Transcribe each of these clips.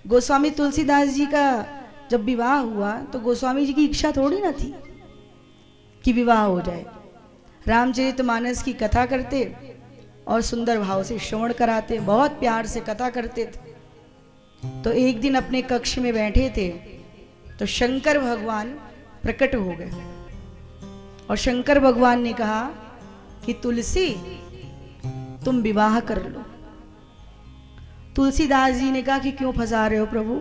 गोस्वामी तुलसीदास जी का जब विवाह हुआ तो गोस्वामी जी की इच्छा थोड़ी ना थी कि विवाह हो जाए। रामचरितमानस की कथा करते और सुंदर भाव से श्रवण कराते, बहुत प्यार से कथा करते थे। तो एक दिन अपने कक्ष में बैठे थे तो शंकर भगवान प्रकट हो गए और शंकर भगवान ने कहा कि तुलसी तुम विवाह कर लो। तुलसीदास जी ने कहा कि क्यों फंसा रहे हो प्रभु,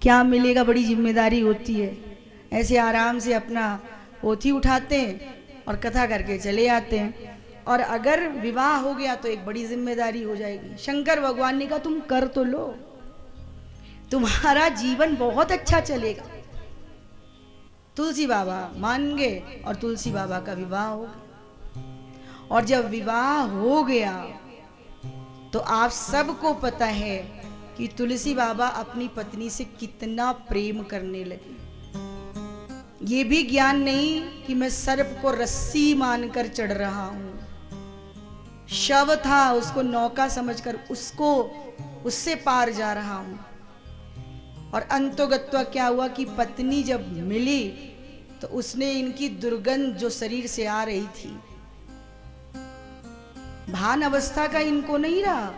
क्या मिलेगा, बड़ी जिम्मेदारी होती है। ऐसे आराम से अपना पोथी उठाते हैं और कथा करके चले आते हैं, और अगर विवाह हो गया तो एक बड़ी जिम्मेदारी हो जाएगी। शंकर भगवान ने कहा तुम कर तो लो, तुम्हारा जीवन बहुत अच्छा चलेगा। तुलसी बाबा मान गए और तुलसी बाबा का विवाह हो गया। और जब विवाह हो गया तो आप सबको पता है कि तुलसी बाबा अपनी पत्नी से कितना प्रेम करने लगे। ये भी ज्ञान नहीं कि मैं सर्प को रस्सी मानकर चढ़ रहा हूं, शव था उसको नौका समझकर उससे पार जा रहा हूं। और अंतोगत्वा क्या हुआ कि पत्नी जब मिली तो उसने इनकी दुर्गंध जो शरीर से आ रही थी, भान अवस्था का इनको नहीं रहा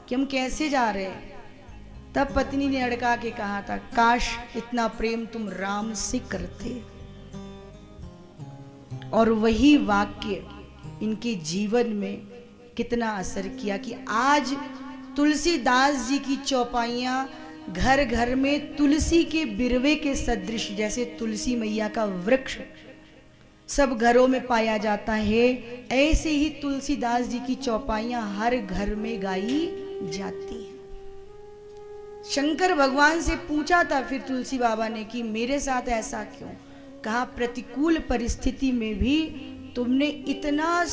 कि हम कैसे जा रहे हैं। तब पत्नी ने अड़का के कहा था, काश इतना प्रेम तुम राम से करते। और वही वाक्य इनके जीवन में कितना असर किया कि आज तुलसीदास जी की चौपाइयां घर घर में तुलसी के बिरवे के सदृश, जैसे तुलसी मैया का वृक्ष सब घरों में पाया जाता है, ऐसे ही तुलसीदास जी की चौपाइयां हर घर में गाई जाती है। शंकर भगवान से पूछा था फिर तुलसी बाबा ने कि मेरे साथ ऐसा क्यों? कहा प्रतिकूल परिस्थिति में भी तुमने इतना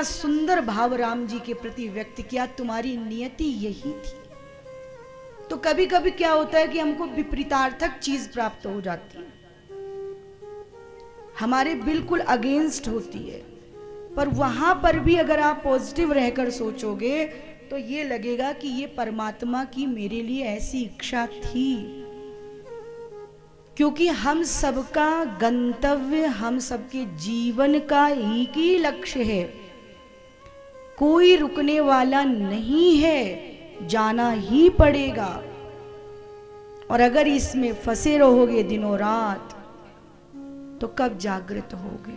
सुंदर भाव राम जी के प्रति व्यक्त किया, तुम्हारी नियति यही थी। तो कभी कभी क्या होता है कि हमको विपरीतार्थक चीज प्राप्त हो जाती है, हमारे बिल्कुल अगेंस्ट होती है, पर वहां पर भी अगर आप पॉजिटिव रहकर सोचोगे तो ये लगेगा कि ये परमात्मा की मेरे लिए ऐसी इच्छा थी। क्योंकि हम सबका गंतव्य, हम सबके जीवन का एक ही लक्ष्य है, कोई रुकने वाला नहीं है, जाना ही पड़ेगा। और अगर इसमें फंसे रहोगे दिनों रात तो कब जागृत होगे?